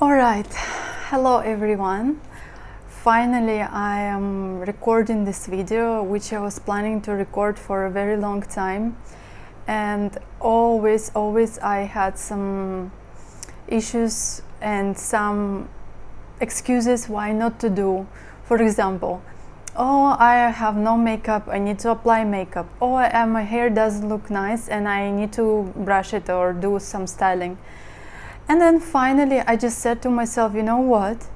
Alright, hello everyone. Finally I am recording this video, which I was planning to record for a very long time, and always I had some issues and some excuses why not to do. For example, oh, I have no makeup, I need to apply makeup. Oh, my hair doesn't look nice and I need to brush it or do some styling. And then finally I just said to myself, you know what?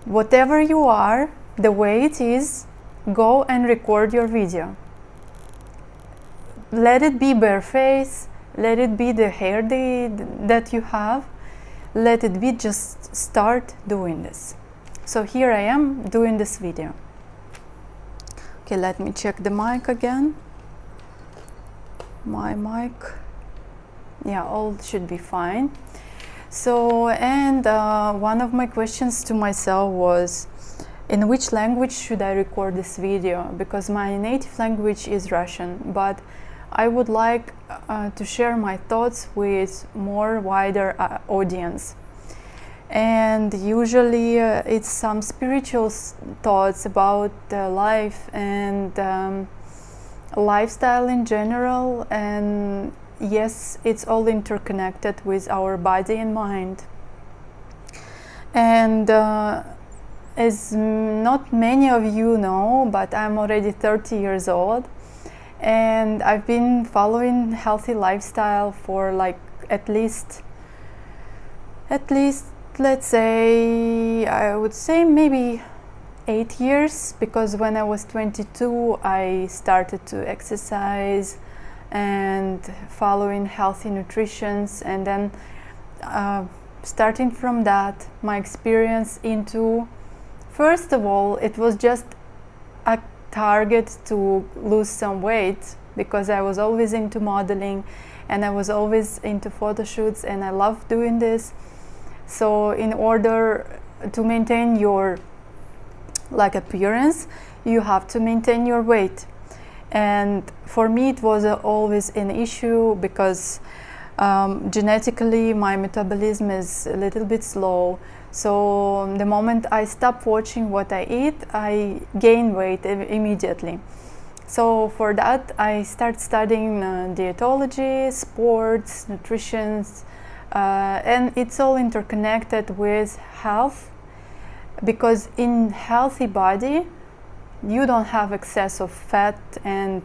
Whatever you are, the way it is, go and record your video. Let it be bare face, let it be the hair that you have, let it be, just start doing this. So here I am doing this video. Okay, let me check the mic again. My mic, yeah, all should be fine. So, and one of my questions to myself was, in which language should I record this video? Because my native language is Russian, but I would like to share my thoughts with more wider audience. And usually it's some spiritual thoughts about life and lifestyle in general, and yes, it's all interconnected with our body and mind. And as not many of you know, but I'm already 30 years old, and I've been following healthy lifestyle for like at least let's say, I would say maybe 8 years, because when I was 22 I started to exercise and following healthy nutrition, and then starting from that, my experience into, first of all, it was just a target to lose some weight, because I was always into modeling and I was always into photo shoots and I love doing this. So in order to maintain your appearance, you have to maintain your weight. And for me it was always an issue, because genetically my metabolism is a little bit slow. So the moment I stop watching what I eat, I gain weight immediately. So for that I start studying dietology, sports, nutrition, and it's all interconnected with health, because in healthy body you don't have excess of fat, and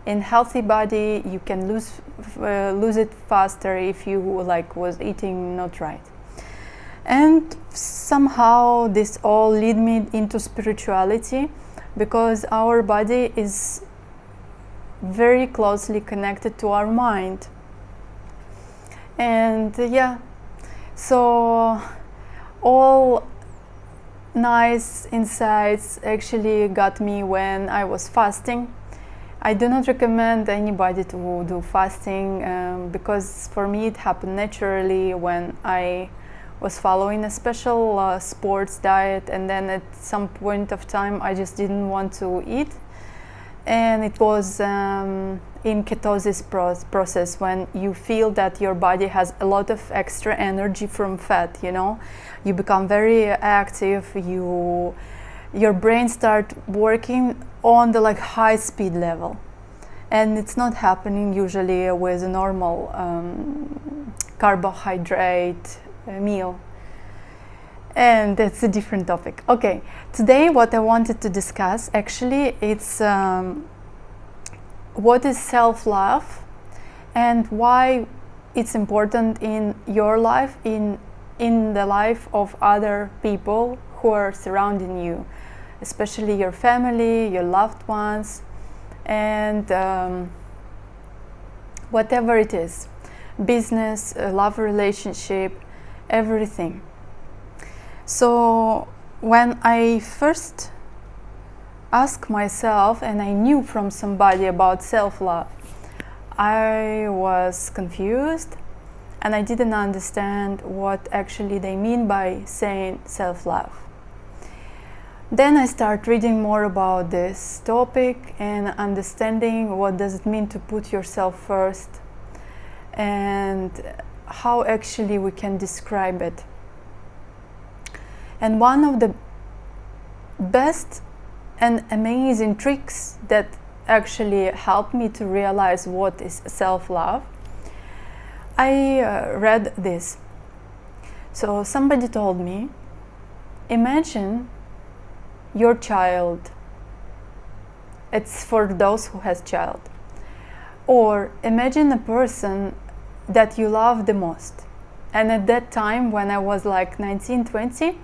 in healthy body you can lose it faster if you was eating not right. And somehow this all lead me into spirituality, because our body is very closely connected to our mind. And yeah, so all nice insights actually got me when I was fasting. I do not recommend anybody to do fasting, because for me it happened naturally when I was following a special sports diet, and then at some point of time I just didn't want to eat, and it was in ketosis process, when you feel that your body has a lot of extra energy from fat, you become very active, your brain start working on the high speed level, and it's not happening usually with a normal carbohydrate meal. And that's a different topic. Okay, today what I wanted to discuss actually, it's what is self-love and why it's important in your life, in the life of other people who are surrounding you, especially your family, your loved ones, and whatever it is, business, love relationship, everything. So when I first asked myself, and I knew from somebody about self-love, I was confused and I didn't understand what actually they mean by saying self-love. Then I started reading more about this topic and understanding what does it mean to put yourself first, and how actually we can describe it. And one of the best and amazing tricks that actually helped me to realize what is self-love, I read this. So somebody told me, imagine your child. It's for those who has child. Or imagine a person that you love the most. And at that time, when I was like 19, 20,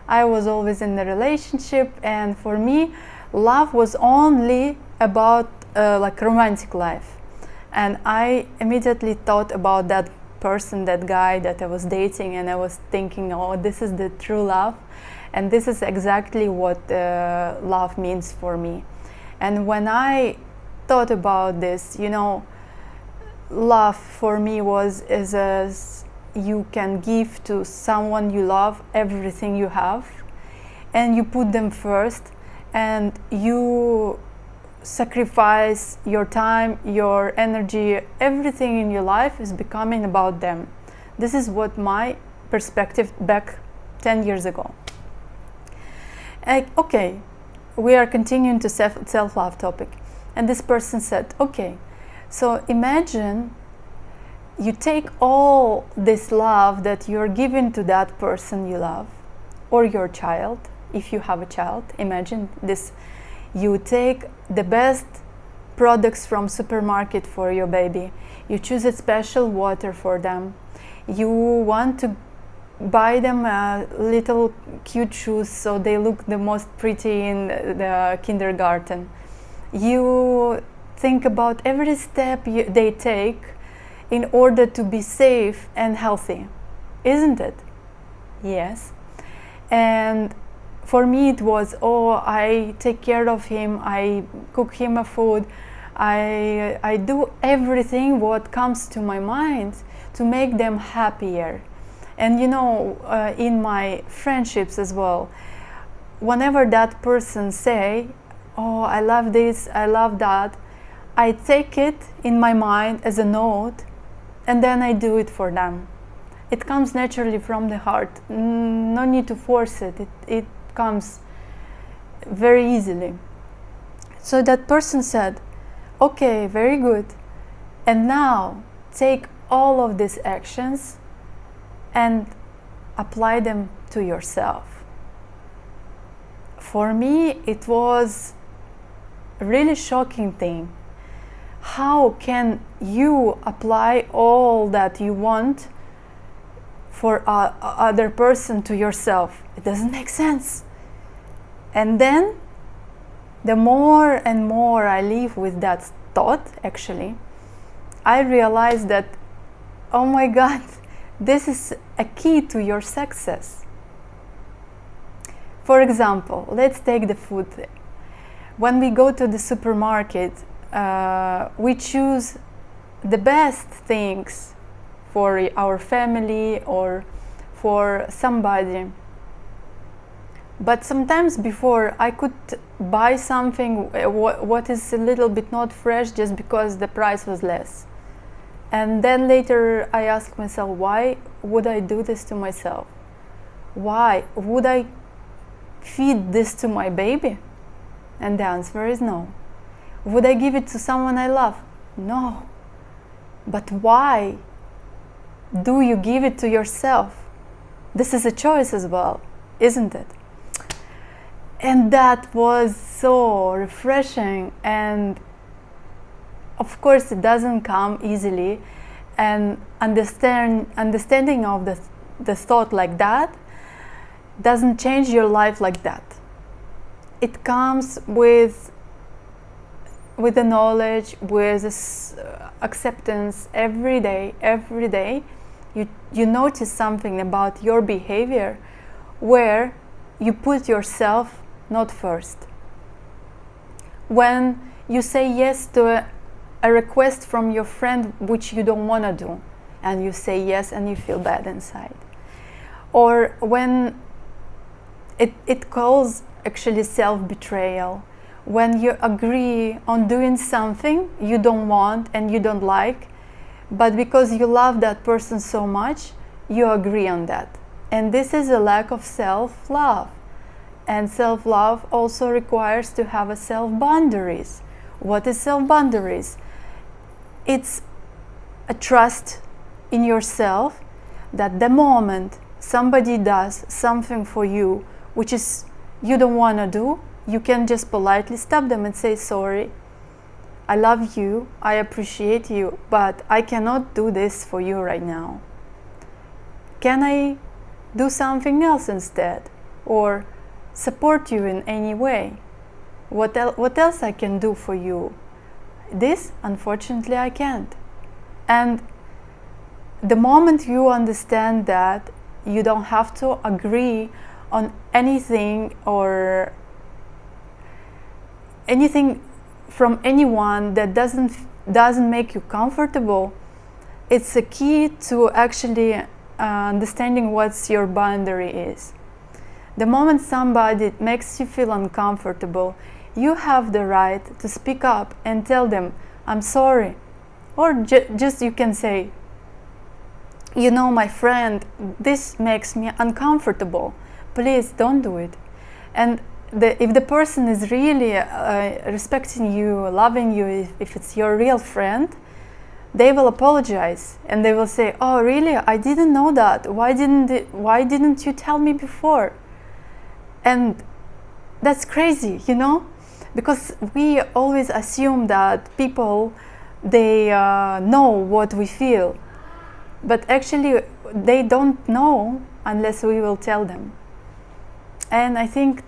I was always in a relationship, and for me, love was only about like romantic life. And I immediately thought about that person, that guy that I was dating, and I was thinking, oh, this is the true love, and this is exactly what love means for me. And when I thought about this, you know, love for me is as you can give to someone you love everything you have, and you put them first, and you sacrifice your time, your energy, everything in your life is becoming about them. This is what my perspective back 10 years ago. Okay, we are continuing to self-love topic, and this person said, okay, so imagine you take all this love that you're giving to that person you love, or your child, if you have a child. Imagine this, you take the best products from supermarket for your baby, you choose a special water for them, you want to buy them little cute shoes so they look the most pretty in the kindergarten. You think about every step they take in order to be safe and healthy, isn't it? Yes. And for me it was, oh, I take care of him, I cook him a food, I do everything what comes to my mind to make them happier. And you know, in my friendships as well, whenever that person say, oh, I love this, I love that, I take it in my mind as a note, and then I do it for them. It comes naturally from the heart. No need to force it. It comes very easily. So that person said, okay, very good. And now take all of these actions and apply them to yourself. For me, it was a really shocking thing. How can you apply all that you want for other person to yourself? It doesn't make sense. And then the more and more I live with that thought, actually, I realized that, oh my God, this is a key to your success. For example, let's take the food. When we go to the supermarket, we choose the best things for our family or for somebody. But sometimes before I could buy something what is a little bit not fresh just because the price was less. And then later I asked myself, why would I do this to myself? Why would I feed this to my baby? And the answer is no. Would I give it to someone I love? No. But why do you give it to yourself? This is a choice as well, isn't it? And that was so refreshing, and of course it doesn't come easily, and understanding of the thought like that doesn't change your life like that. It comes with the knowledge, with this acceptance. Every day you notice something about your behavior where you put yourself not first. When you say yes to a request from your friend which you don't want to do, and you say yes and you feel bad inside. Or when it calls actually self-betrayal, when you agree on doing something you don't want and you don't like, but because you love that person so much, you agree on that. And this is a lack of self-love. And self-love also requires to have a self-boundaries. What is self-boundaries? It's a trust in yourself that the moment somebody does something for you which is you don't want to do, you can just politely stop them and say, sorry, I love you, I appreciate you, but I cannot do this for you right now. Can I do something else instead? Or support you in any way? What else I can do for you? This, unfortunately, I can't. And the moment you understand that, you don't have to agree on anything or anything from anyone that doesn't make you comfortable. It's a key to actually understanding what your boundary is. The moment somebody makes you feel uncomfortable, you have the right to speak up and tell them, I'm sorry. Or just you can say, you know, my friend, this makes me uncomfortable. Please don't do it. And if the person is really respecting you, loving you, if it's your real friend, they will apologize and they will say, oh really, I didn't know that. Why didn't you tell me before? And that's crazy, you know, because we always assume that people, they know what we feel, but actually they don't know unless we will tell them. And I think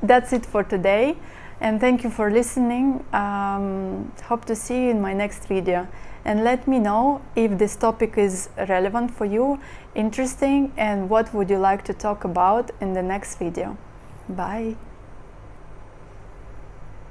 that's it for today, and thank you for listening. Hope to see you in my next video, and let me know if this topic is relevant for you, interesting, and what would you like to talk about in the next video. Bye.